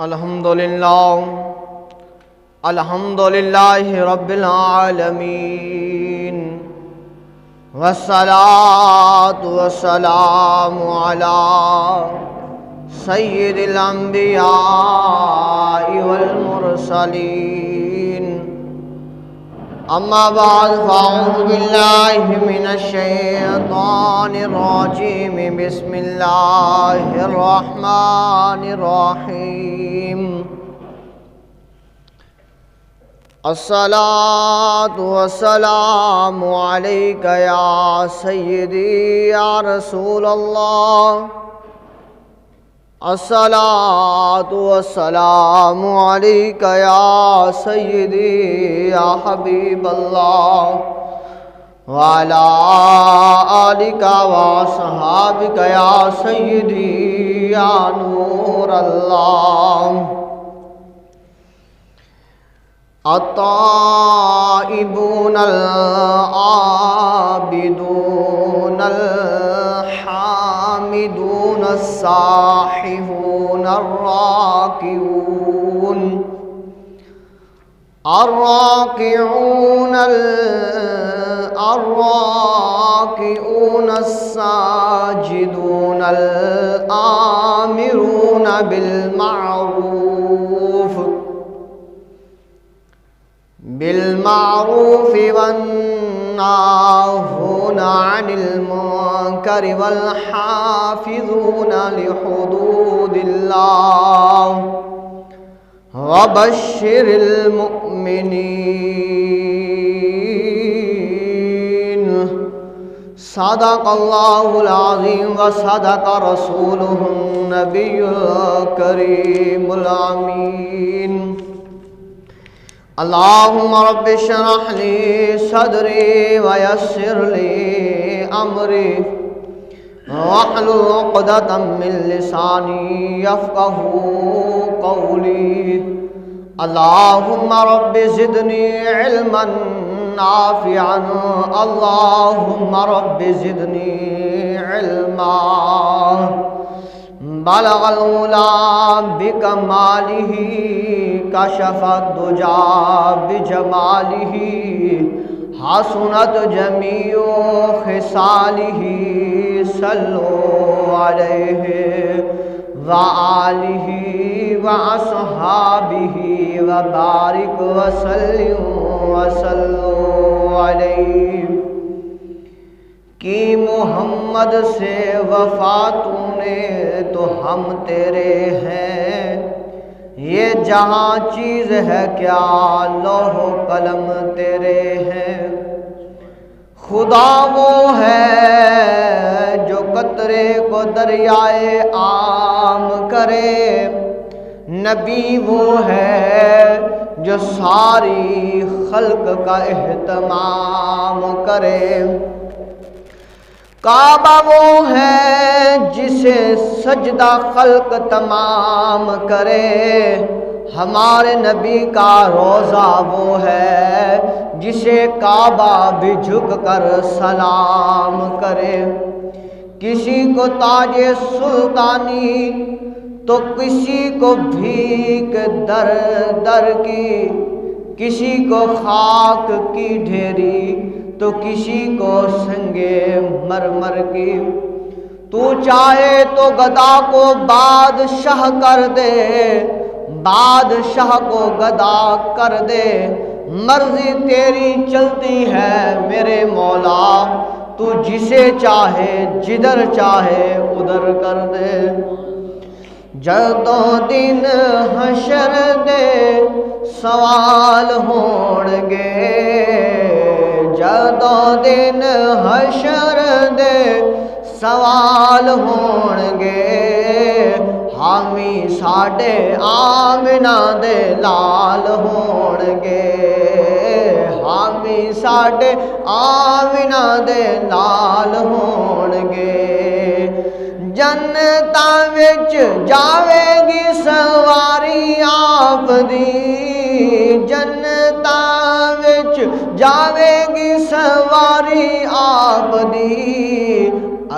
الحمدللہ رب العالمین والصلاة والسلام علی سید الانبیاء والمرسلین اما بعد فاعوذ باللہ من الشیطان الرجیم بسم اللہ الرحمن الرحیم الصلاة والسلام علیک یا سیدی یا رسول اللہ الصلاة والسلام علیک یا سیدی یا حبیب اللہ وعلی آلک وصحابک یا سیدی یا نور اللہ الطائبون العابدون الحامدون الساحفون الراكعون الساجدون الآمرون بالمعروف والناهون عن المنكر والحافظون لحدود الله وبشر المؤمنين صدق الله العظيم وصدق رسوله النبي الكريم الأمين اللهم رب اشرح لي صدري ويسر لي امري واحلل عقدة من لساني يفقهوا قولي اللهم رب زدني علما نافعا اللهم رب زدني علما بلغ العلا بکمالہ کشف الدجا بجمالہ حسنت جمیع خصالہ صلوا علیہ وآلہ وأصحابہ وبارک وسلم وصلوا علیہ کی محمد سے وفا تو نے تو ہم تیرے ہیں یہ جہاں چیز ہے کیا لوح و قلم تیرے ہیں خدا وہ ہے جو قطرے کو دریائے عام کرے نبی وہ ہے جو ساری خلق کا اہتمام کرے کعبہ وہ ہے جسے سجدہ خلق تمام کرے ہمارے نبی کا روضہ وہ ہے جسے کعبہ بھی جھک کر سلام کرے کسی کو تاج سلطانی تو کسی کو بھیک در در کی کسی کو خاک کی ڈھیری تو کسی کو سنگے مرمر کی تو چاہے تو گدا کو بادشاہ کر دے بادشاہ کو گدا کر دے مرضی تیری چلتی ہے میرے مولا تو جسے چاہے جدھر چاہے ادھر کر دے جد و دن حشر دے سوال ہون گے جدو دن حشر دے سوال ہون گے حامی ساڈے آمنہ دے لال ہون گے حامی ساڈے آمنہ دے لال ہون گے جنتاں وچ جاوے گی سواری آپ دی جنتاں وچ جاوے گی سواری آپ دی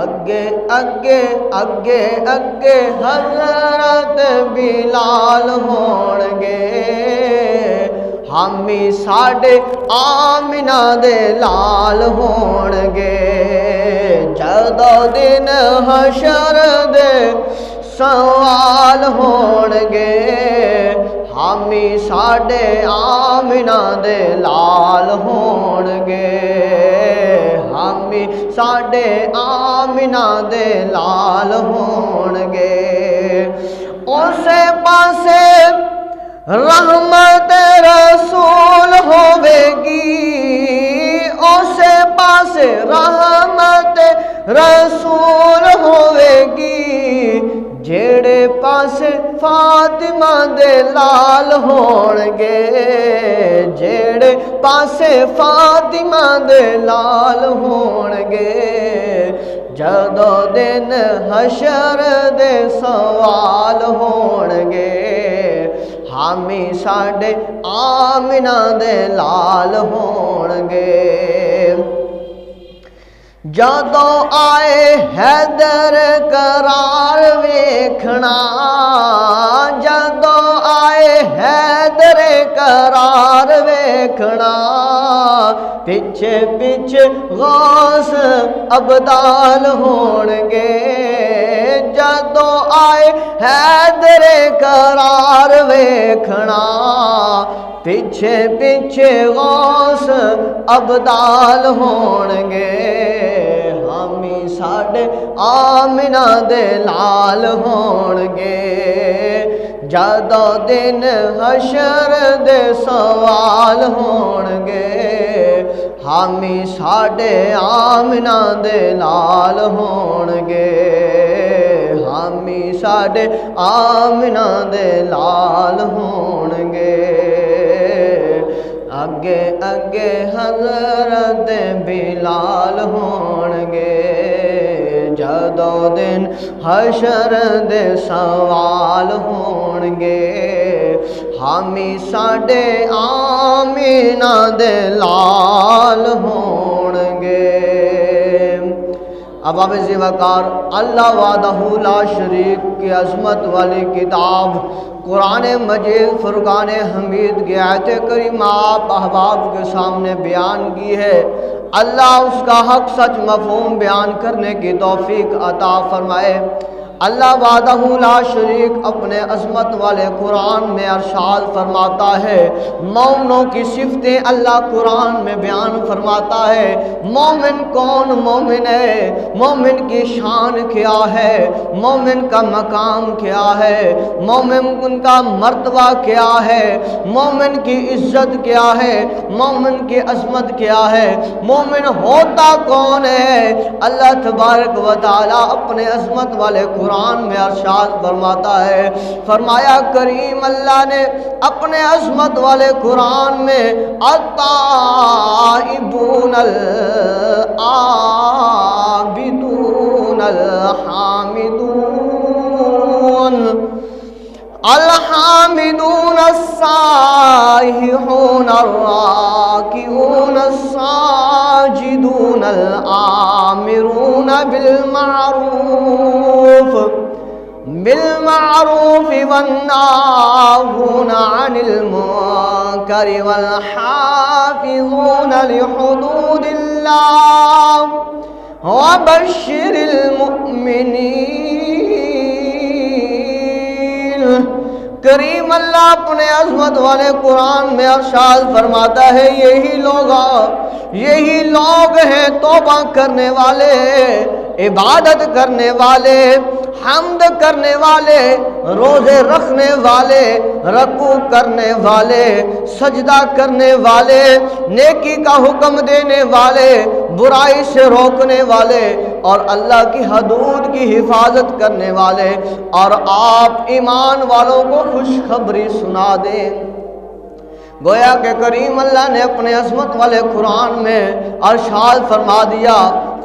اگے اگے اگے اگے حضرت بلال ہون گے حامی ساڈے آمنہ دے لال ہون گے جدوں دن حشر دے سوال ہون گے حامی ساڈے آمنہ دے لال ہون گے حامی ساڈے آمنہ دے لال ہون گے اسے پاسے رحمت رسول ہوے گی اسے پاسے رحمت رسول ہوے گی جیڑے پاسے فاطمہ دے لال ہون گے جیڑے پاسے فاطمہ دے لال ہون گے جدوں دن حشر دے سوال ہون گے حامی ساڈے آمنہ دے لال ہون گے جدوں آئے حیدر قرار ویکھنا جدوں آئے حیدر قرار ویکھنا پیچھے پیچھے غوث ابدال ہون گے جدوں آئے حیدر قرار ویکھنا پیچھے پیچھے غوث ابدال ہون گے حامی ساڈے آمنہ دے لال ہون گے جدوں دن حشر دے سوال ہون گے حامی ساڈے آمنہ دے لال ہون گے حامی ساڈے آمنہ دے لال ہون گے اگے اگے حضرت بلال ہون گے جدوں دن حشر دے سوال ہون گے حامی ساڈے آمنہ دے لال ہون گے اب ذی وقار اللہ وحدہ لا شریک کی عظمت والی کتاب قرآن مجید فرقان حمید کی آیت کریمہ آپ احباب کے سامنے بیان کی ہے اللہ اس کا حق سچ مفہوم بیان کرنے کی توفیق عطا فرمائے اللہ وحدہ لا شریک اپنے عظمت والے قرآن میں ارشاد فرماتا ہے مومنوں کی صفتیں اللہ قرآن میں بیان فرماتا ہے مومن کون مومن ہے مومن کی شان کیا ہے مومن کا مقام کیا ہے مومن کا مرتبہ کیا ہے مومن کی عزت کیا ہے مومن کی عظمت کیا ہے مومن ہوتا کون ہے اللہ تبارک و تعالی اپنے عظمت والے قرآن میں ارشاد فرماتا ہے فرمایا کریم اللہ نے اپنے عظمت والے قرآن میں التائبون العابدون الحامدون الحامدون السائحون الراكعون الساجدون الآمرون بالمعروف والناهون عن المنكر والحافظون لحدود الله وبشر المؤمنين کریم اللہ اپنے عظمت والے قرآن میں ارشاد فرماتا ہے یہی لوگ ہیں توبہ کرنے والے عبادت کرنے والے حمد کرنے والے روزے رکھنے والے رکوع کرنے والے سجدہ کرنے والے نیکی کا حکم دینے والے برائی سے روکنے والے اور اللہ کی حدود کی حفاظت کرنے والے اور آپ ایمان والوں کو خوشخبری سنا دیں گویا کہ کریم اللہ نے اپنے عظمت والے قرآن میں ارشاد فرما دیا،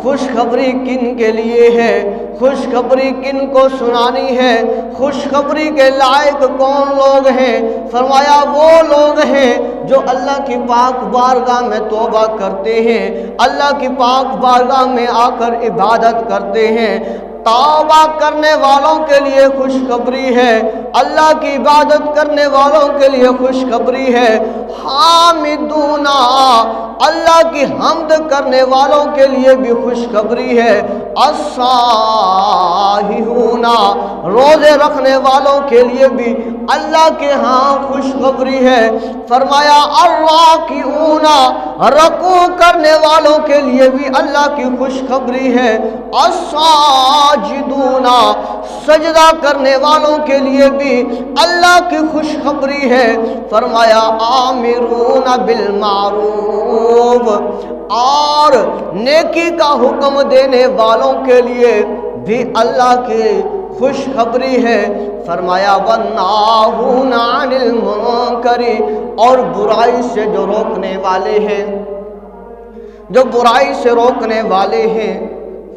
خوشخبری کن کے لیے ہے، خوشخبری کن کو سنانی ہے، خوشخبری کے لائق کون لوگ ہیں؟ فرمایا وہ لوگ ہیں جو اللہ کی پاک بارگاہ میں توبہ کرتے ہیں، اللہ کی پاک بارگاہ میں آ کر عبادت کرتے ہیں۔ توبہ کرنے والوں کے لیے خوشخبری ہے، اللہ کی عبادت کرنے والوں کے لیے خوشخبری ہے۔ حامدون، اللہ کی حمد کرنے والوں کے لیے بھی خوشخبری ہے۔ الصائحون، روزے رکھنے والوں کے لیے بھی اللہ کے ہاں خوشخبری ہے۔ فرمایا الراکعون، رکوع کرنے والوں کے لیے بھی اللہ کی خوشخبری ہے۔ الساجدون، سجدہ کرنے والوں کے لیے بھی اللہ کی خوشخبری ہے۔ فرمایا آمرون بالمعروف، اور نیکی کا حکم دینے والوں کے لیے بھی اللہ کی خوشخبری ہے۔ فرمایا والناہون عن المنکر، اور برائی سے جو روکنے والے ہیں، جو برائی سے روکنے والے ہیں،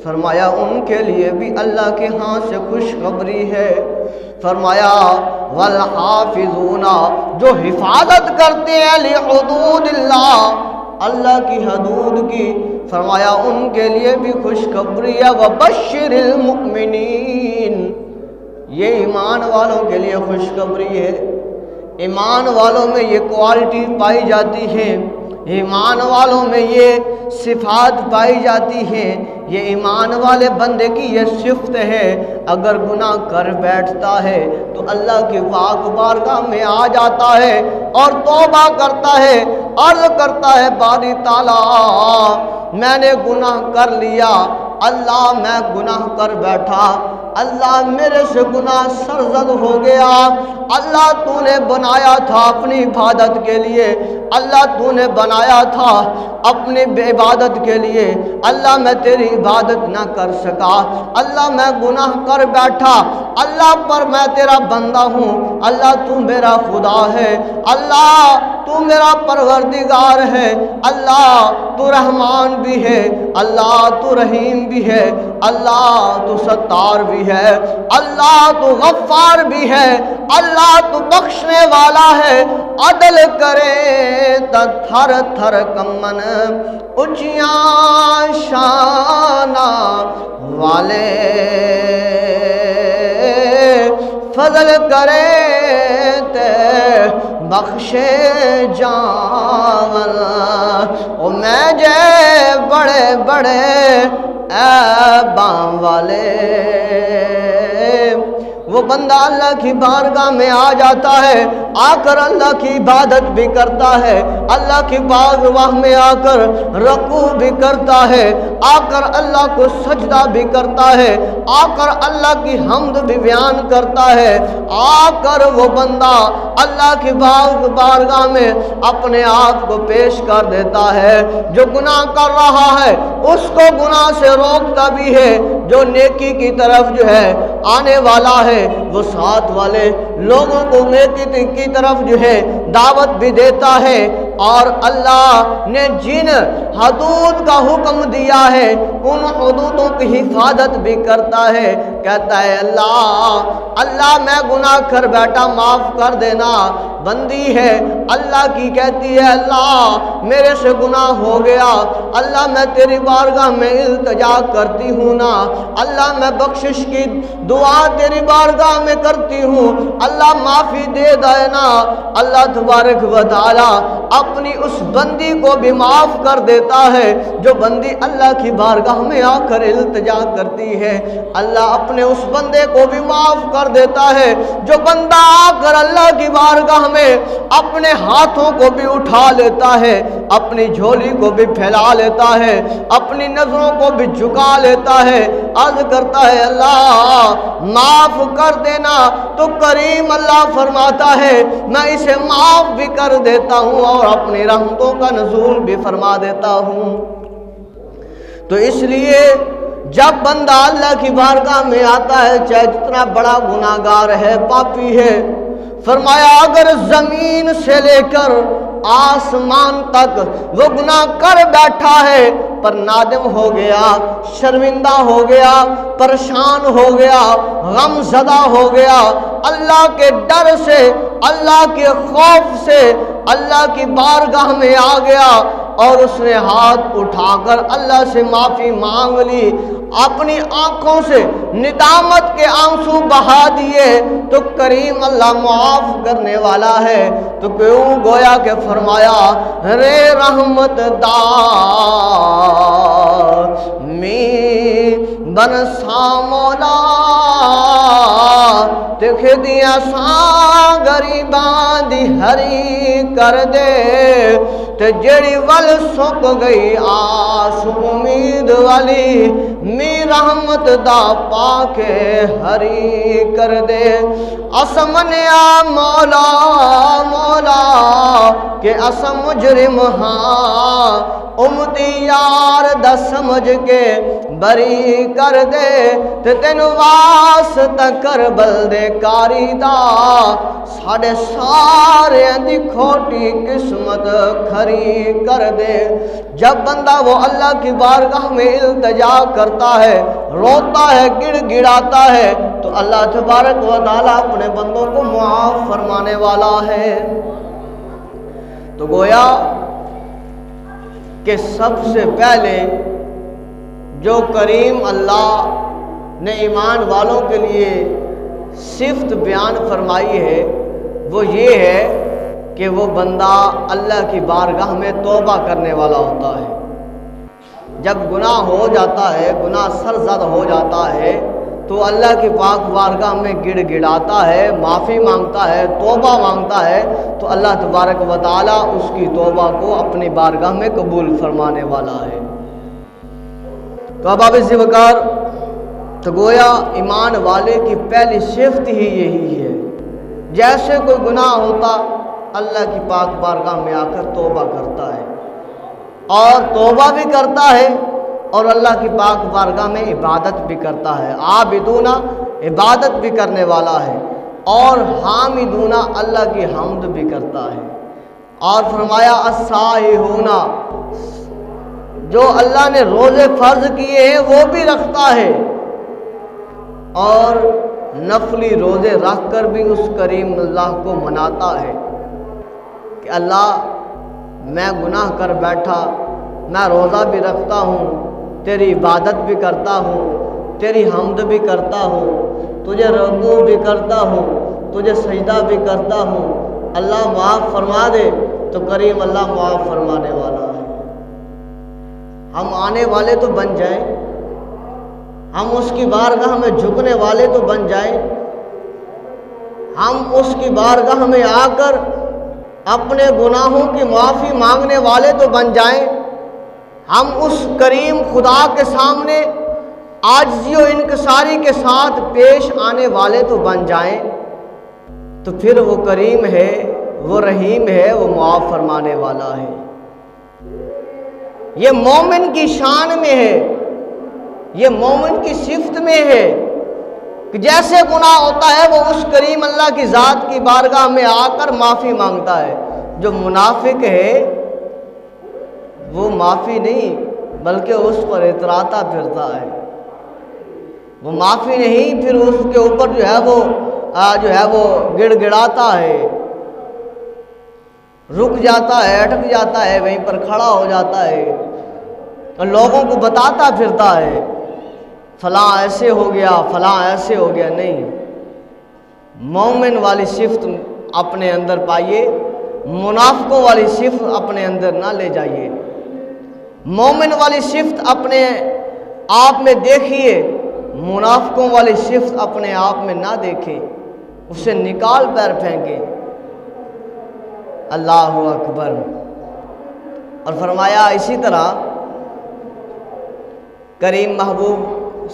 فرمایا ان کے لیے بھی اللہ کے ہاں سے خوشخبری ہے۔ فرمایا والحافظون، جو حفاظت کرتے ہیں لحدود اللہ، اللہ کی حدود کی، فرمایا ان کے لیے بھی خوشخبری ہے۔ وبشر المؤمنین، یہ ایمان والوں کے لیے خوشخبری ہے۔ ایمان والوں میں یہ کوالٹی پائی جاتی ہے، ایمان والوں میں یہ صفات پائی جاتی ہیں، یہ ایمان والے بندے کی یہ صفت ہے۔ اگر گناہ کر بیٹھتا ہے تو اللہ کی پاک بارگاہ میں آ جاتا ہے اور توبہ کرتا ہے، عرض کرتا ہے باری تعالیٰ میں نے گناہ کر لیا، اللہ میں گناہ کر بیٹھا، اللہ میرے سے گناہ سرزد ہو گیا، اللہ تو نے بنایا تھا اپنی عبادت کے لیے، اللہ تو نے بنایا تھا اپنی عبادت کے لیے، اللہ میں تیری عبادت نہ کر سکا، اللہ میں گناہ کر بیٹھا، اللہ پر میں تیرا بندہ ہوں، اللہ تو میرا خدا ہے، اللہ تو میرا پروردگار ہے، اللہ تو رحمان بھی ہے، اللہ تو رحیم بھی ہے، اللہ تو ستار بھی ہے، اللہ تو غفار بھی ہے، اللہ تو بخشنے والا ہے۔ عدل کرے تا تھر تھر کمن، اونچیاں شانہ والے، فضل کرے تے بخشے جاون، او میں جے بڑے بڑے عیباں والے۔ وہ بندہ اللہ کی بارگاہ میں آ جاتا ہے، آ کر اللہ کی عبادت بھی کرتا ہے، اللہ کی بارگاہ میں آ کر رکوع بھی کرتا ہے، آ کر اللہ کو سجدہ بھی کرتا ہے، آ کر اللہ کی حمد بھی بیان کرتا ہے، آ کر وہ بندہ اللہ کی بارگاہ میں اپنے آپ کو پیش کر دیتا ہے۔ جو گناہ کر رہا ہے اس کو گناہ سے روکتا بھی ہے، جو نیکی کی طرف جو ہے آنے والا ہے وہ ساتھ والے لوگوں کو نیکی کی طرف جو ہے دعوت بھی دیتا ہے، اور اللہ نے جن حدود کا حکم دیا ہے ان حدودوں کی حفاظت بھی کرتا ہے۔ کہتا ہے اللہ میں گناہ کر بیٹھا معاف کر دینا، بندی ہے اللہ کی کہتی ہے اللہ میرے سے گناہ ہو گیا، اللہ میں تیری بارگاہ میں التجا کرتی ہوں نا، اللہ میں بخشش کی دعا تیری بارگاہ میں کرتی ہوں، اللہ معافی دے دینا۔ اللہ تبارک و تعالی اپنی اس بندی کو بھی معاف کر دیتا ہے جو بندی اللہ کی بارگاہ میں آ کر التجا کرتی ہے، اللہ اپنے اس بندے کو بھی معاف کر دیتا ہے جو بندہ آ کر اللہ کی بارگاہ میں اپنے ہاتھوں کو بھی اٹھا لیتا ہے، اپنی جھولی کو بھی پھیلا لیتا ہے، اپنی نظروں کو بھی جھکا لیتا ہے، عرض کرتا ہے اللہ معاف کر دینا، تو کریم اللہ فرماتا ہے میں اسے معاف بھی کر دیتا ہوں اور اپنی رحمتوں کا نزول بھی فرما دیتا ہوں۔ تو اس لیے جب بندہ اللہ کی بارگاہ میں آتا ہے چاہے جتنا بڑا گناہگار ہے، پاپی ہے، فرمایا اگر زمین سے لے کر آسمان تک وہ گناہ کر بیٹھا ہے، پر نادم ہو گیا، شرمندہ ہو گیا، پریشان ہو گیا، غم زدہ ہو گیا، اللہ کے ڈر سے، اللہ کے خوف سے اللہ کی بارگاہ میں آ گیا اور اس نے ہاتھ اٹھا کر اللہ سے معافی مانگ لی، اپنی آنکھوں سے ندامت کے آنسو بہا دیے، تو کریم اللہ معاف کرنے والا ہے۔ تو کیوں گویا کہ فرمایا رے رحمت دا می بن سا مولا تکھ دیا سا غریباں دی ہری کر دے، تے جڑی ول سک گئی آس امید والی می رحمت دا پا کے ہری کر دے۔ اسمنیا مولا مولا کہ اس مجرم ہاں، امتی یار دا سمجھ کے بری کر دے، تے تینو واسطہ کربل دے کاری دا ساڑے سارے دی کھوٹی قسمت کھری کر دے۔ جب بندہ وہ اللہ کی بارگاہ میں التجا کرتا ہے، روتا ہے، گڑ گڑاتا ہے، تو اللہ تبارک و تعالیٰ اپنے بندوں کو معاف فرمانے والا ہے۔ تو گویا کہ سب سے پہلے جو کریم اللہ نے ایمان والوں کے لیے صفت بیان فرمائی ہے وہ یہ ہے کہ وہ بندہ اللہ کی بارگاہ میں توبہ کرنے والا ہوتا ہے۔ جب گناہ ہو جاتا ہے، گناہ سرزد ہو جاتا ہے، تو اللہ کی پاک بارگاہ میں گڑ گڑاتا ہے، معافی مانگتا ہے، توبہ مانگتا ہے، تو اللہ تبارک و تعالیٰ اس کی توبہ کو اپنی بارگاہ میں قبول فرمانے والا ہے۔ تو احباب ذوقار، تو گویا ایمان والے کی پہلی صفت ہی یہی ہے، جیسے کوئی گناہ ہوتا اللہ کی پاک بارگاہ میں آ کر توبہ کرتا ہے، اور توبہ بھی کرتا ہے اور اللہ کی پاک بارگاہ میں عبادت بھی کرتا ہے۔ عابدون عبادت بھی کرنے والا ہے، اور حامدون اللہ کی حمد بھی کرتا ہے۔ اور فرمایا السائحون، جو اللہ نے روزے فرض کیے ہیں وہ بھی رکھتا ہے، اور نفلی روزے رکھ کر بھی اس کریم اللہ کو مناتا ہے کہ اللہ میں گناہ کر بیٹھا، میں روزہ بھی رکھتا ہوں، تیری عبادت بھی کرتا ہوں، تیری حمد بھی کرتا ہوں، تجھے رکوع بھی کرتا ہوں، تجھے سجدہ بھی کرتا ہوں، اللہ معاف فرما دے۔ تو کریم اللہ معاف فرمانے والا ہے۔ ہم آنے والے تو بن جائیں، ہم اس کی بارگاہ میں جھکنے والے تو بن جائیں، ہم اس کی بارگاہ میں آ کر اپنے گناہوں کی معافی مانگنے والے تو بن جائیں، ہم اس کریم خدا کے سامنے عاجزی و انکساری کے ساتھ پیش آنے والے تو بن جائیں، تو پھر وہ کریم ہے، وہ رحیم ہے، وہ معاف فرمانے والا ہے۔ یہ مومن کی شان میں ہے، یہ مومن کی صفت میں ہے کہ جیسے گناہ ہوتا ہے وہ اس کریم اللہ کی ذات کی بارگاہ میں آ کر معافی مانگتا ہے۔ جو منافق ہے وہ معافی نہیں بلکہ اس پر اتراتا پھرتا ہے، وہ معافی نہیں، پھر اس کے اوپر جو ہے وہ گڑ گڑاتا ہے، رک جاتا ہے، اٹک جاتا ہے، وہیں پر کھڑا ہو جاتا ہے اور لوگوں کو بتاتا پھرتا ہے فلاں ایسے ہو گیا، فلاں ایسے ہو گیا۔ نہیں، مومن والی صفت اپنے اندر پائیے، منافقوں والی صفت اپنے اندر نہ لے جائیے۔ مومن والی صفت اپنے آپ میں دیکھیے، منافقوں والی صفت اپنے آپ میں نہ دیکھیں، اسے نکال پیر پھینکیں۔ اللہ اکبر۔ اور فرمایا اسی طرح کریم محبوب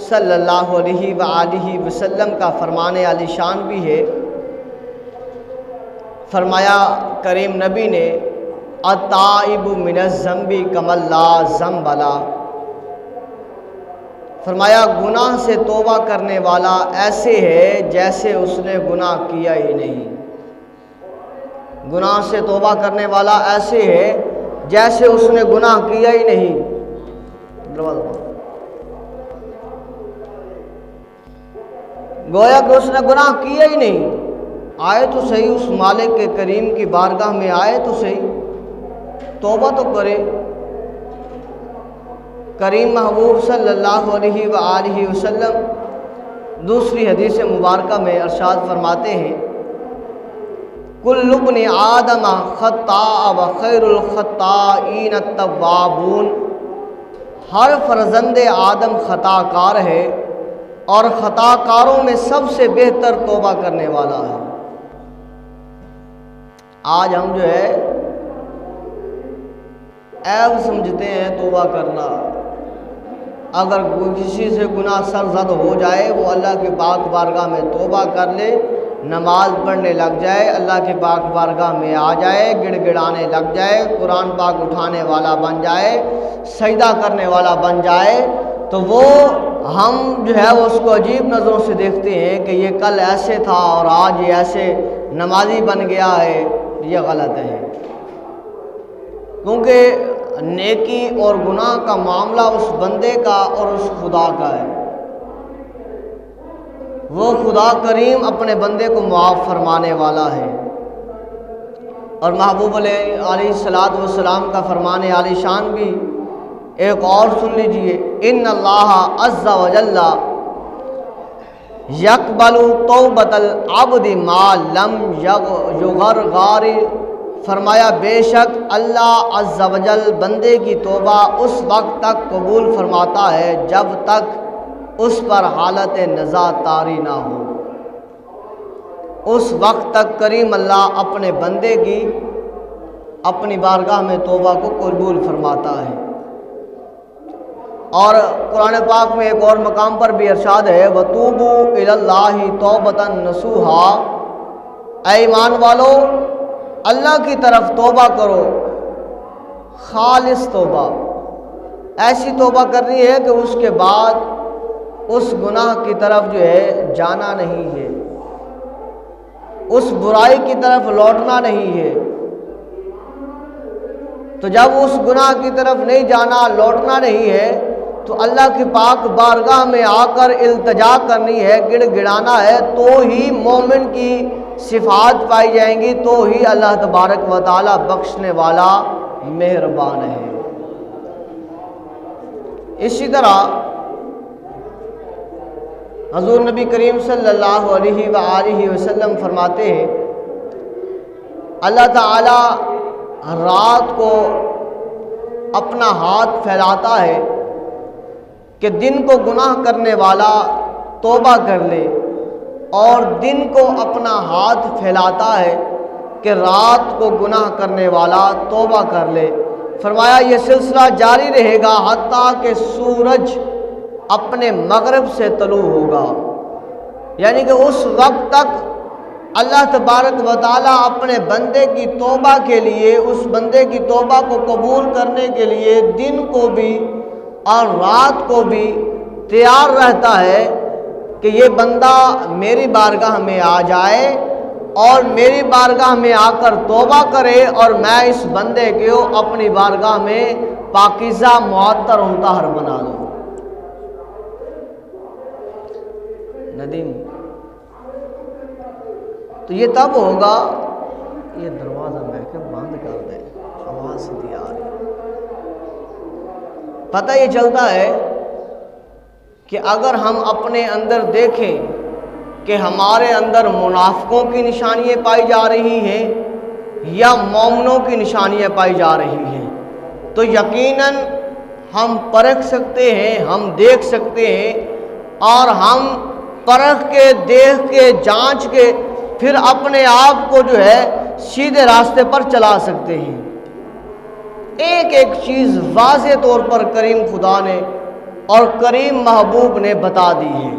صلی اللہ علیہ وآلہ وسلم کا فرمان عالی شان بھی ہے، فرمایا کریم نبی نے التائب من الذنب کمن لا ذنب لہ، فرمایا گناہ سے توبہ کرنے والا ایسے ہے جیسے اس نے گناہ کیا ہی نہیں۔ گناہ سے توبہ کرنے والا ایسے ہے جیسے اس نے گناہ کیا ہی نہیں. گویا کہ اس نے گناہ کیا ہی نہیں. آئے تو صحیح اس مالک کے کریم کی بارگاہ میں، آئے تو صحیح، توبہ تو کرے. کریم محبوب صلی اللہ علیہ وآلہ وسلم دوسری حدیث مبارکہ میں ارشاد فرماتے ہیں، کل ابن آدم خطاء وخیر الخطائین التوابون. ہر فرزند آدم خطا کار ہے اور خطا کاروں میں سب سے بہتر توبہ کرنے والا ہے. آج ہم جو ہے عیب سمجھتے ہیں توبہ کرنا. اگر کسی سے گناہ سرزد ہو جائے وہ اللہ کے پاک بارگاہ میں توبہ کر لے، نماز پڑھنے لگ جائے، اللہ کے پاک بارگاہ میں آ جائے، گڑ گڑانے لگ جائے، قرآن پاک اٹھانے والا بن جائے، سجدہ کرنے والا بن جائے، تو وہ ہم جو ہے وہ اس کو عجیب نظروں سے دیکھتے ہیں کہ یہ کل ایسے تھا اور آج یہ ایسے نمازی بن گیا ہے. یہ غلط ہے، کیونکہ نیکی اور گناہ کا معاملہ اس بندے کا اور اس خدا کا ہے. وہ خدا کریم اپنے بندے کو معاف فرمانے والا ہے. اور محبوب علیہ الصلوۃ والسلام کا فرمان عالی شان بھی ایک اور سن لیجئے، ان اللہ عز وجل یقبل توبۃ العبد ما لم یغرغر. فرمایا بے شک اللہ عز وجل بندے کی توبہ اس وقت تک قبول فرماتا ہے جب تک اس پر حالت نزاع طاری نہ ہو. اس وقت تک کریم اللہ اپنے بندے کی اپنی بارگاہ میں توبہ کو قبول فرماتا ہے. اور قرآن پاک میں ایک اور مقام پر بھی ارشاد ہے، وَتُوبُوا إِلَى اللَّهِ تَوْبَةً نَصُوحًا. اے ایمان والو اللہ کی طرف توبہ کرو، خالص توبہ. ایسی توبہ کرنی ہے کہ اس کے بعد اس گناہ کی طرف جو ہے جانا نہیں ہے، اس برائی کی طرف لوٹنا نہیں ہے. تو جب اس گناہ کی طرف نہیں جانا، لوٹنا نہیں ہے، تو اللہ کی پاک بارگاہ میں آ کر التجا کرنی ہے، گڑ گڑانا ہے، تو ہی مومن کی صفات پائی جائیں گی، تو ہی اللہ تبارک و تعالی بخشنے والا مہربان ہے. اسی طرح حضور نبی کریم صلی اللہ علیہ وآلہ وسلم فرماتے ہیں، اللہ تعالی رات کو اپنا ہاتھ پھیلاتا ہے کہ دن کو گناہ کرنے والا توبہ کر لے، اور دن کو اپنا ہاتھ پھیلاتا ہے کہ رات کو گناہ کرنے والا توبہ کر لے. فرمایا یہ سلسلہ جاری رہے گا حتیٰ کہ سورج اپنے مغرب سے طلوع ہوگا. یعنی کہ اس وقت تک اللہ تبارک و تعالیٰ اپنے بندے کی توبہ کے لیے، اس بندے کی توبہ کو قبول کرنے کے لیے دن کو بھی اور رات کو بھی تیار رہتا ہے کہ یہ بندہ میری بارگاہ میں آ جائے اور میری بارگاہ میں آ کر توبہ کرے، اور میں اس بندے کو اپنی بارگاہ میں پاکیزہ معطر و مطہر بنا دوں. ندیم تو یہ تب ہوگا، یہ دروازہ میں کہ بند کر دے، آواز سیدھی آ رہی. پتہ یہ چلتا ہے کہ اگر ہم اپنے اندر دیکھیں کہ ہمارے اندر منافقوں کی نشانیاں پائی جا رہی ہیں یا مومنوں کی نشانیاں پائی جا رہی ہیں، تو یقیناً ہم پرکھ سکتے ہیں، ہم دیکھ سکتے ہیں، اور ہم پرکھ کے، دیکھ کے، جانچ کے پھر اپنے آپ کو جو ہے سیدھے راستے پر چلا سکتے ہیں. ایک ایک چیز واضح طور پر کریم خدا نے اور کریم محبوب نے بتا دی ہے.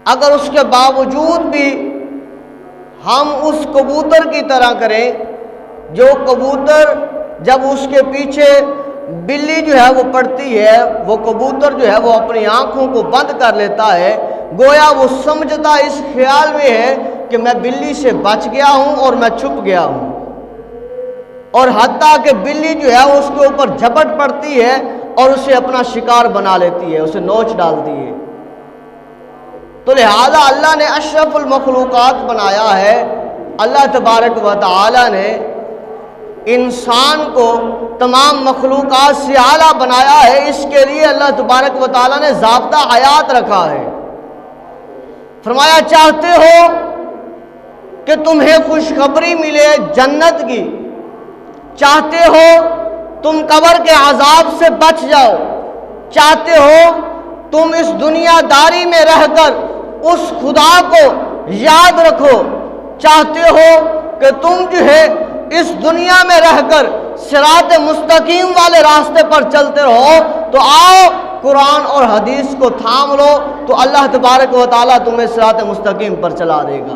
اگر اس کے باوجود بھی ہم اس کبوتر کی طرح کریں جو کبوتر جب اس کے پیچھے بلی جو ہے وہ پڑتی ہے، وہ کبوتر جو ہے وہ اپنی آنکھوں کو بند کر لیتا ہے، گویا وہ سمجھتا اس خیال میں ہے کہ میں بلی سے بچ گیا ہوں اور میں چھپ گیا ہوں، اور حتیٰ کہ بلی جو ہے اس کے اوپر جھپٹ پڑتی ہے اور اسے اپنا شکار بنا لیتی ہے، اسے نوچ ڈالتی ہے۔ تو لہذا اللہ نے اشرف المخلوقات بنایا ہے، اللہ تبارک و تعالی نے انسان کو تمام مخلوقات سے اعلیٰ بنایا ہے۔ اس کے لیے اللہ تبارک و تعالی نے ضابطہ حیات رکھا ہے۔ فرمایا چاہتے ہو کہ تمہیں خوشخبری ملے جنت کی، چاہتے ہو تم قبر کے عذاب سے بچ جاؤ، چاہتے ہو تم اس دنیا داری میں رہ کر اس خدا کو یاد رکھو، چاہتے ہو کہ تم جو ہے اس دنیا میں رہ کر صراط مستقیم والے راستے پر چلتے رہو، تو آؤ قرآن اور حدیث کو تھام لو، تو اللہ تبارک و تعالیٰ تمہیں صراط مستقیم پر چلا دے گا۔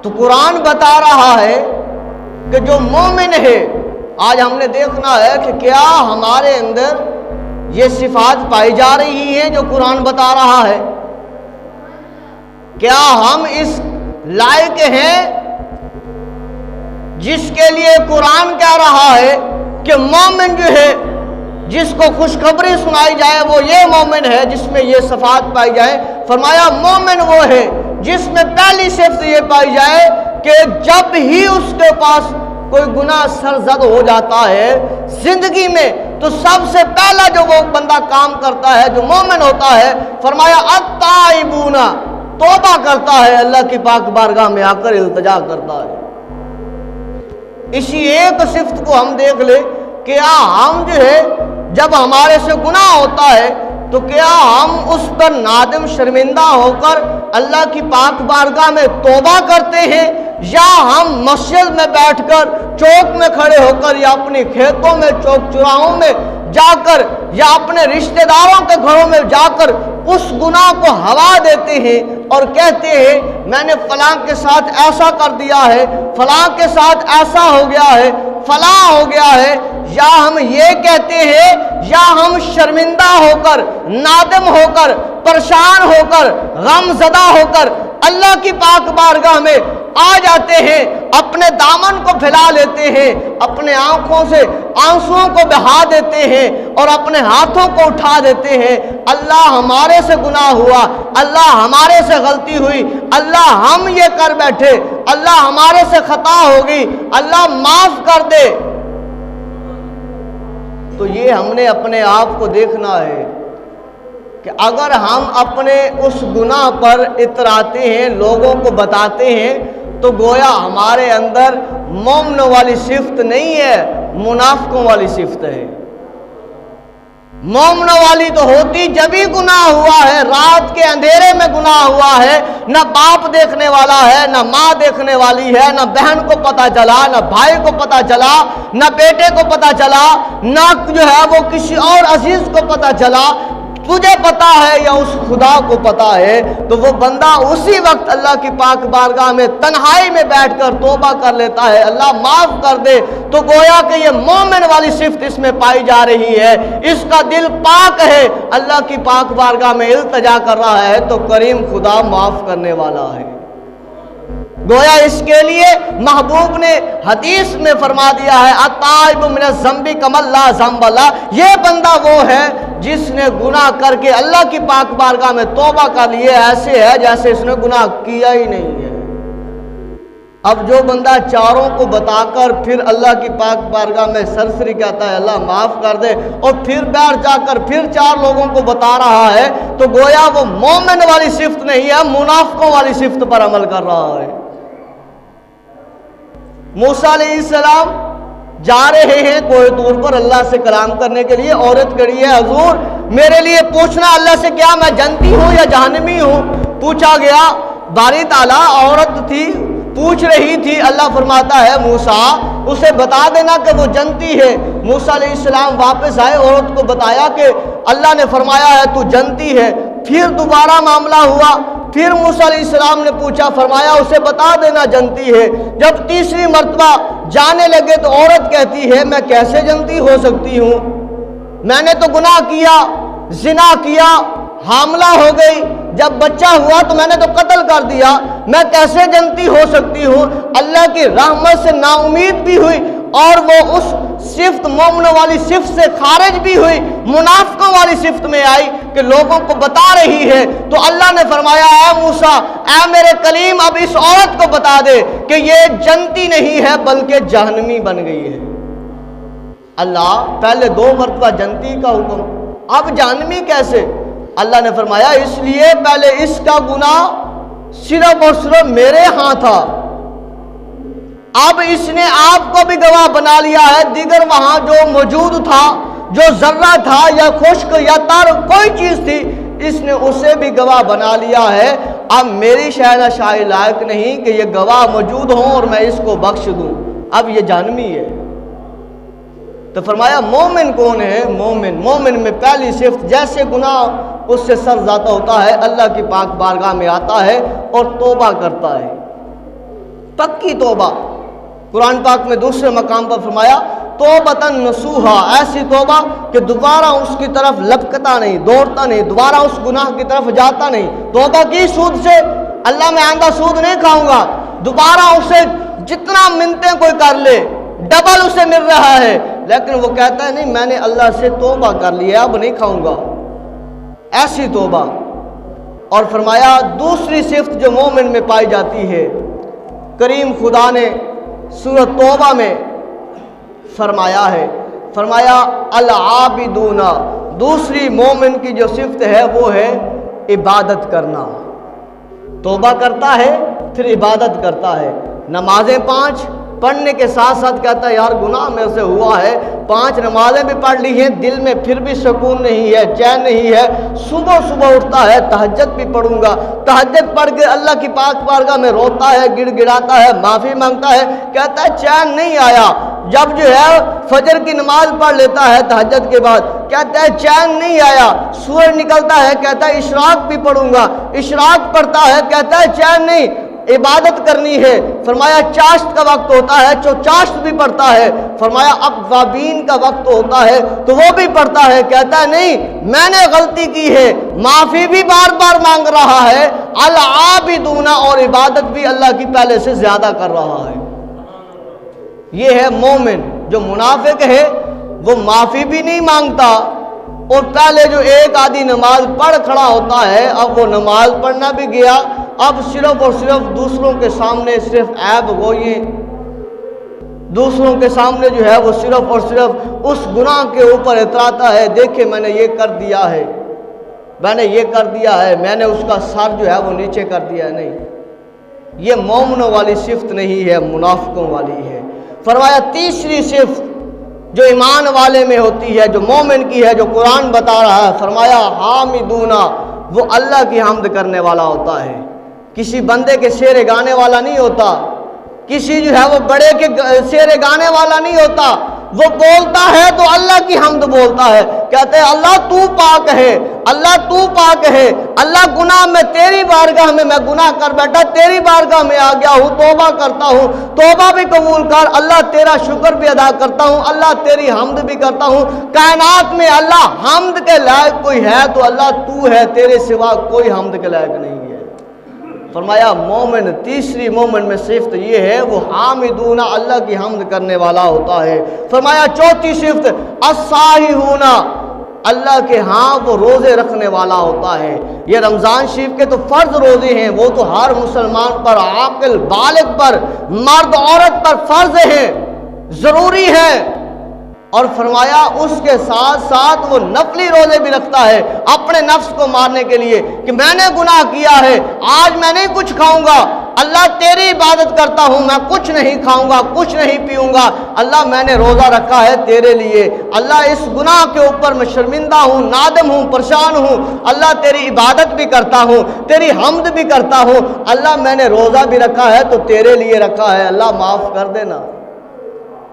تو قرآن بتا رہا ہے کہ جو مومن ہے، آج ہم نے دیکھنا ہے کہ کیا ہمارے اندر یہ صفات پائی جا رہی ہیں جو قرآن بتا رہا ہے؟ کیا ہم اس لائق ہیں جس کے لیے قرآن کہہ رہا ہے کہ مومن جو ہے جس کو خوشخبری سنائی جائے وہ یہ مومن ہے جس میں یہ صفات پائی جائے؟ فرمایا مومن وہ ہے جس میں پہلی صفت یہ پائی جائے کہ جب ہی اس کے پاس کوئی گناہ سرزد ہو جاتا ہے زندگی میں، تو سب سے پہلا جو وہ بندہ کام کرتا ہے جو مومن ہوتا ہے، فرمایا التائبون، توبہ کرتا ہے، اللہ کی پاک بارگاہ میں آ کر التجا کرتا ہے۔ اسی ایک صفت کو ہم دیکھ لیں کہ کیا ہم جو ہے جب ہمارے سے گناہ ہوتا ہے تو کیا ہم اس پر نادم شرمندہ ہو کر اللہ کی پاک بارگاہ میں توبہ کرتے ہیں، یا ہم مسجد میں بیٹھ کر چوک میں کھڑے ہو کر یا اپنی کھیتوں میں چوک چراہوں میں جا کر یا اپنے رشتہ داروں کے گھروں میں جا کر اس گناہ کو ہوا دیتے ہیں اور کہتے ہیں میں نے فلاں کے ساتھ ایسا کر دیا ہے، فلاں کے ساتھ ایسا ہو گیا ہے، فلاں ہو گیا ہے؟ یا ہم یہ کہتے ہیں یا ہم شرمندہ ہو کر، نادم ہو کر، پریشان ہو کر، غم زدہ ہو کر اللہ کی پاک بارگاہ میں آ جاتے ہیں، اپنے دامن کو پھیلا لیتے ہیں، اپنے آنکھوں سے آنسوؤں کو بہا دیتے ہیں اور اپنے ہاتھوں کو اٹھا دیتے ہیں، اللہ ہمارے سے گناہ ہوا، اللہ ہمارے سے غلطی ہوئی، اللہ ہم یہ کر بیٹھے، اللہ ہمارے سے خطا ہوگی، اللہ معاف کر دے۔ تو یہ ہم نے اپنے آپ کو دیکھنا ہے کہ اگر ہم اپنے اس گناہ پر اتراتے ہیں، لوگوں کو بتاتے ہیں، تو گویا ہمارے اندر مومن والی صفت نہیں ہے، منافقوں والی صفت ہے۔ مومن والی تو ہوتی جب ہی گناہ ہوا ہے، رات کے اندھیرے میں گناہ ہوا ہے، نہ باپ دیکھنے والا ہے، نہ ماں دیکھنے والی ہے، نہ بہن کو پتہ چلا، نہ بھائی کو پتہ چلا، نہ بیٹے کو پتہ چلا، نہ جو ہے وہ کسی اور عزیز کو پتہ چلا، تجھے پتا ہے یا اس خدا کو پتا ہے، تو وہ بندہ اسی وقت اللہ کی پاک بارگاہ میں تنہائی میں بیٹھ کر توبہ کر لیتا ہے، اللہ معاف کر دے، تو گویا کہ یہ مومن والی صفت اس میں پائی جا رہی ہے، اس کا دل پاک ہے، اللہ کی پاک بارگاہ میں التجا کر رہا ہے، تو کریم خدا معاف کرنے والا ہے۔ گویا اس کے لیے محبوب نے حدیث میں فرما دیا ہے التائب من الذنب کمن لا ذنب لہ، یہ بندہ وہ ہے جس نے گناہ کر کے اللہ کی پاک بارگاہ میں توبہ کر لیے، ایسے ہے جیسے اس نے گناہ کیا ہی نہیں ہے۔ اب جو بندہ چاروں کو بتا کر پھر اللہ کی پاک بارگاہ میں سرسری کہتا ہے اللہ معاف کر دے، اور پھر بیٹھ جا کر پھر چار لوگوں کو بتا رہا ہے، تو گویا وہ مومن والی صفت نہیں ہے، منافقوں والی صفت پر عمل کر رہا ہے۔ موسیٰ علیہ السلام جا رہے ہیں کوہ طور پر اللہ سے کلام کرنے کے لیے، عورت کڑی ہے، حضور میرے لیے پوچھنا اللہ سے کیا میں جنتی ہوں یا جہنمی ہوں؟ پوچھا گیا، باری تعالیٰ عورت تھی پوچھ رہی تھی، اللہ فرماتا ہے موسیٰ اسے بتا دینا کہ وہ جنتی ہے۔ موسیٰ علیہ السلام واپس آئے، عورت کو بتایا کہ اللہ نے فرمایا ہے تو جنتی ہے۔ پھر دوبارہ معاملہ ہوا، پھر موسیٰ علیہ السلام نے پوچھا، فرمایا اسے بتا دینا جنتی ہے۔ جب تیسری مرتبہ جانے لگے تو عورت کہتی ہے میں کیسے جنتی ہو سکتی ہوں، میں نے تو گناہ کیا، زنا کیا، حاملہ ہو گئی، جب بچہ ہوا تو میں نے تو قتل کر دیا، میں کیسے جنتی ہو سکتی ہوں؟ اللہ کی رحمت سے نا امید بھی ہوئی اور وہ اس صفت مومنوں والی صفت سے خارج بھی ہوئی، منافقوں والی صفت میں آئی کہ لوگوں کو بتا رہی ہے۔ تو اللہ نے فرمایا اے موسیٰ، اے میرے کلیم، اب اس عورت کو بتا دے کہ یہ جنتی نہیں ہے بلکہ جہنمی بن گئی ہے۔ اللہ پہلے 2 مرتبہ جنتی کا حکم، اب جہنمی کیسے؟ اللہ نے فرمایا اس لیے پہلے اس کا گناہ صرف اور صرف میرے ہاں تھا، اب اس نے آپ کو بھی گواہ بنا لیا ہے، دیگر وہاں جو موجود تھا، جو ذرہ تھا یا خشک یا تر کوئی چیز تھی، اس نے اسے بھی گواہ بنا لیا ہے۔ اب میری شہنشاہی لائق نہیں کہ یہ گواہ موجود ہوں اور میں اس کو بخش دوں، اب یہ جہنمی ہے۔ تو فرمایا مومن کون ہے؟ مومن میں پہلی صفت، جیسے گناہ اس سے سر زیادہ ہوتا ہے، اللہ کی پاک بارگاہ میں آتا ہے اور توبہ کرتا ہے، پکی توبہ۔ قرآن پاک میں دوسرے مقام پر فرمایا توبۃ نصوحا، ایسی توبہ کہ دوبارہ اس کی طرف لپکتا نہیں، دوڑتا نہیں، دوبارہ اس گناہ کی طرف جاتا نہیں۔ توبہ کی سود سے، اللہ میں آئندہ سود نہیں کھاؤں گا، دوبارہ اسے جتنا منتیں کوئی کر لے ڈبل اسے مل رہا ہے، لیکن وہ کہتا ہے نہیں میں نے اللہ سے توبہ کر لیا، اب نہیں کھاؤں گا، ایسی توبہ۔ اور فرمایا دوسری صفت جو مومن میں پائی جاتی ہے، کریم خدا نے سورۃ توبہ میں فرمایا ہے، فرمایا العابدون، دوسری مومن کی جو صفت ہے وہ ہے عبادت کرنا۔ توبہ کرتا ہے پھر عبادت کرتا ہے، نمازیں 5 پڑھنے کے ساتھ ساتھ کہتا ہے یار گناہ میں سے ہوا ہے، 5 نمازیں بھی پڑھ لی ہیں، دل میں پھر بھی سکون نہیں ہے، چین نہیں ہے، صبح اٹھتا ہے تہجد بھی پڑھوں گا، تہجد پڑھ کے اللہ کی پاک بارگاہ میں روتا ہے، گڑ گڑاتا ہے، معافی مانگتا ہے، کہتا ہے چین نہیں آیا۔ جب جو ہے فجر کی نماز پڑھ لیتا ہے تہجد کے بعد، کہتا ہے چین نہیں آیا، سورج نکلتا ہے، کہتا ہے اشراق بھی پڑھوں گا، اشراق پڑھتا ہے، کہتا ہے چین نہیں، عبادت کرنی ہے۔ فرمایا چاشت کا وقت ہوتا ہے تو چاشت بھی پڑھتا ہے، فرمایا اوابین کا وقت ہوتا ہے تو وہ بھی پڑھتا ہے، کہتا ہے نہیں میں نے غلطی کی ہے، معافی بھی بار بار مانگ رہا ہے، العابدون، اور عبادت بھی اللہ کی پہلے سے زیادہ کر رہا ہے۔ یہ ہے مومن۔ جو منافق ہے وہ معافی بھی نہیں مانگتا، اور پہلے جو ایک آدھی نماز پڑھ کھڑا ہوتا ہے، اب وہ نماز پڑھنا بھی گیا، اب صرف اور صرف دوسروں کے سامنے صرف عیب گوئیں، دوسروں کے سامنے جو ہے وہ صرف اور صرف اس گناہ کے اوپر اتراتا ہے، دیکھیں میں نے یہ کر دیا ہے، میں نے یہ کر دیا ہے، میں نے اس کا سر جو ہے وہ نیچے کر دیا ہے۔ نہیں، یہ مومنوں والی صفت نہیں ہے، منافقوں والی ہے۔ فرمایا تیسری صفت جو ایمان والے میں ہوتی ہے، جو مومن کی ہے، جو قرآن بتا رہا ہے، فرمایا حامدون، وہ اللہ کی حمد کرنے والا ہوتا ہے، کسی بندے کے شعر گانے والا نہیں ہوتا، کسی جو ہے وہ بڑے کے شعر گانے والا نہیں ہوتا، وہ بولتا ہے تو اللہ کی حمد بولتا ہے، کہتے ہیں اللہ تو پاک ہے، اللہ تو پاک ہے، اللہ گناہ میں تیری بارگاہ میں گناہ کر بیٹھا، تیری بارگاہ میں آ گیا ہوں، توبہ کرتا ہوں، توبہ بھی قبول کر، اللہ تیرا شکر بھی ادا کرتا ہوں، اللہ تیری حمد بھی کرتا ہوں۔ کائنات میں اللہ حمد کے لائق کوئی ہے تو اللہ تو ہے، تیرے سوا کوئی حمد کے لائق نہیں ہے۔ فرمایا مومن، تیسری مومن میں صفت یہ ہے وہ حامدون، اللہ کی حمد کرنے والا ہوتا ہے۔ فرمایا چوتھی صفت الصائحون، اللہ کے ہاں وہ روزے رکھنے والا ہوتا ہے۔ یہ رمضان شریف کے تو فرض روزے ہیں، وہ تو ہر مسلمان پر، عاقل بالغ پر، مرد عورت پر فرض ہیں، ضروری ہے۔ اور فرمایا اس کے ساتھ ساتھ وہ نفلی روزے بھی رکھتا ہے اپنے نفس کو مارنے کے لیے کہ میں نے گناہ کیا ہے، آج میں نہیں کچھ کھاؤں گا، اللہ تیری عبادت کرتا ہوں، میں کچھ نہیں کھاؤں گا، کچھ نہیں پیوں گا، اللہ میں نے روزہ رکھا ہے تیرے لیے، اللہ اس گناہ کے اوپر میں شرمندہ ہوں، نادم ہوں، پریشان ہوں، اللہ تیری عبادت بھی کرتا ہوں، تیری حمد بھی کرتا ہوں، اللہ میں نے روزہ بھی رکھا ہے تو تیرے لیے رکھا ہے، اللہ معاف کر دینا۔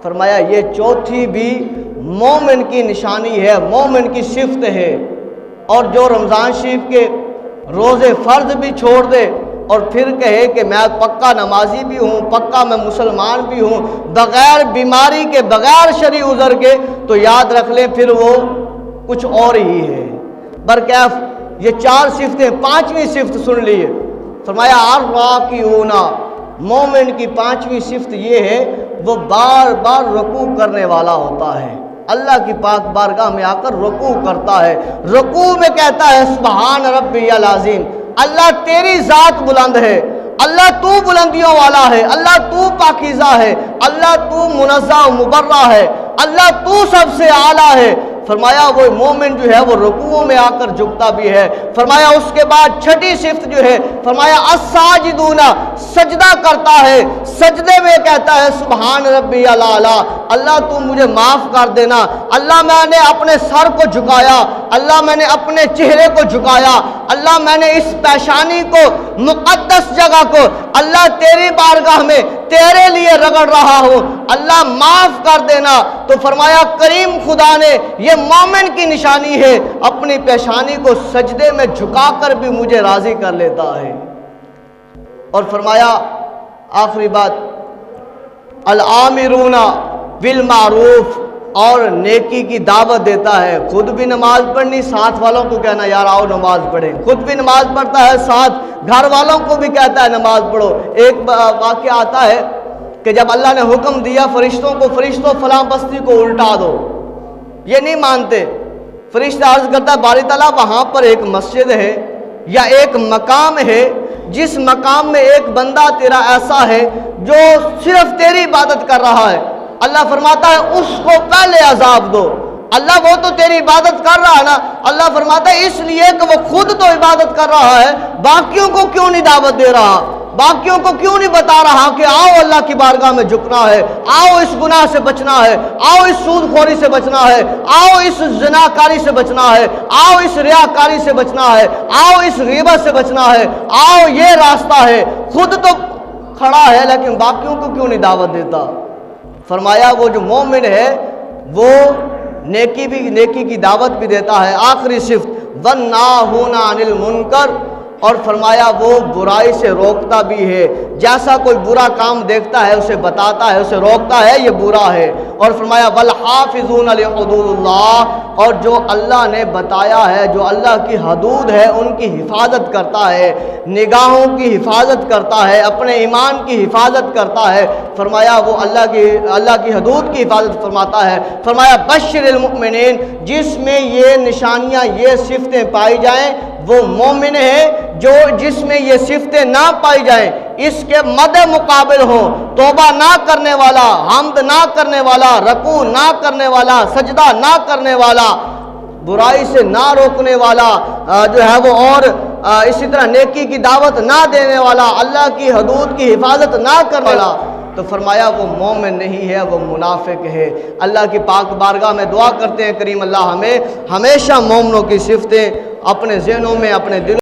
فرمایا یہ چوتھی بھی مومن کی نشانی ہے، مومن کی صفت ہے۔ اور جو رمضان شریف کے روزے فرض بھی چھوڑ دے اور پھر کہے کہ میں پکا نمازی بھی ہوں، پکا میں مسلمان بھی ہوں، بغیر بیماری کے، بغیر شرعی عذر کے، تو یاد رکھ لیں پھر وہ کچھ اور ہی ہے۔ برکیف یہ 4 صفتیں، 5ویں صفت سن لیے، فرمایا الراکعون، مومن کی 5ویں صفت یہ ہے وہ بار بار رکوع کرنے والا ہوتا ہے، اللہ کی پاک بارگاہ میں آ کر رکوع کرتا ہے، رکوع میں کہتا ہے سبحان ربی العظیم، اللہ تیری ذات بلند ہے، اللہ تو بلندیوں والا ہے، اللہ تو پاکیزہ ہے، اللہ تو منزہ و مبرہ ہے، اللہ تو سب سے اعلیٰ ہے۔ فرمایا وہ مومن جو ہے وہ رکوعوں میں آ کر جھکتا بھی ہے۔ فرمایا اس کے بعد 6ٹھی صفت جو ہے، فرمایا الساجدون، سجدہ کرتا ہے، سجدے میں کہتا ہے سبحان ربی الاعلیٰ، اللہ تو مجھے معاف کر دینا، اللہ میں نے اپنے سر کو جھکایا، اللہ میں نے اپنے چہرے کو جھکایا، اللہ میں نے اس پیشانی کو، مقدس جگہ کو اللہ تیری بارگاہ میں تیرے لیے رگڑ رہا ہوں، اللہ معاف کر دینا۔ تو فرمایا کریم خدا نے، یہ مومن کی نشانی ہے، اپنی پیشانی کو سجدے میں جھکا کر بھی مجھے راضی کر لیتا ہے۔ اور فرمایا آخری بات العامرون بالمعروف، اور نیکی کی دعوت دیتا ہے، خود بھی نماز پڑھنی، ساتھ والوں کو کہنا یار آؤ نماز پڑھیں، خود بھی نماز پڑھتا ہے، ساتھ گھر والوں کو بھی کہتا ہے نماز پڑھو۔ ایک واقعہ آتا ہے کہ جب اللہ نے حکم دیا فرشتوں کو، فرشتوں فلاں بستی کو الٹا دو، یہ نہیں مانتے، فرشتہ عرض کرتا ہے باری تعالیٰ وہاں پر ایک مسجد ہے یا ایک مقام ہے، جس مقام میں ایک بندہ تیرا ایسا ہے جو صرف تیری عبادت کر رہا ہے، اللہ فرماتا ہے اس کو پہلے عذاب دو۔ اللہ وہ تو تیری عبادت کر رہا ہے نا، اللہ فرماتا ہے اس لیے کہ وہ خود تو عبادت کر رہا ہے، باقیوں کو کیوں نہیں دعوت دے رہا، باقیوں کو کیوں نہیں بتا رہا کہ آؤ اللہ کی بارگاہ میں جھکنا ہے، آؤ اس گناہ سے بچنا ہے، آؤ اس سود خوری سے بچنا ہے، آؤ اس زناکاری سے بچنا ہے، آؤ اس ریاکاری سے بچنا ہے، آؤ اس غیبت سے بچنا ہے، آؤ یہ راستہ ہے، خود تو کھڑا ہے لیکن باقیوں کو کیوں نہیں دعوت دیتا۔ فرمایا وہ جو مومن ہے وہ نیکی کی دعوت بھی دیتا ہے۔ آخری صفت وَالنَّاهُونَ عَنِ الْمُنْكَرِ، اور فرمایا وہ برائی سے روکتا بھی ہے، جیسا کوئی برا کام دیکھتا ہے اسے بتاتا ہے، اسے روکتا ہے یہ برا ہے۔ اور فرمایا وَالْحَافِظُونَ لِحُدُودِ اللَّهِ، اور جو اللہ نے بتایا ہے، جو اللہ کی حدود ہے ان کی حفاظت کرتا ہے، نگاہوں کی حفاظت کرتا ہے، اپنے ایمان کی حفاظت کرتا ہے۔ فرمایا وہ اللہ کی حدود کی حفاظت فرماتا ہے۔ فرمایا بشر المؤمنین، جس میں یہ نشانیاں، یہ صفتیں پائی جائیں وہ مومن ہے، جو جس میں یہ صفتیں نہ پائی جائیں، اس کے مد مقابل ہوں، توبہ نہ کرنے والا، حمد نہ کرنے والا، رکوع نہ کرنے والا، سجدہ نہ کرنے والا، برائی سے نہ روکنے والا جو ہے وہ، اور اسی طرح نیکی کی دعوت نہ دینے والا، اللہ کی حدود کی حفاظت نہ کرنے والا، تو فرمایا وہ مومن نہیں ہے، وہ منافق ہے۔ اللہ کی پاک بارگاہ میں دعا کرتے ہیں کریم اللہ ہمیں ہمیشہ مومنوں کی صفتیں اپنے ذہنوں میں، اپنے دلوں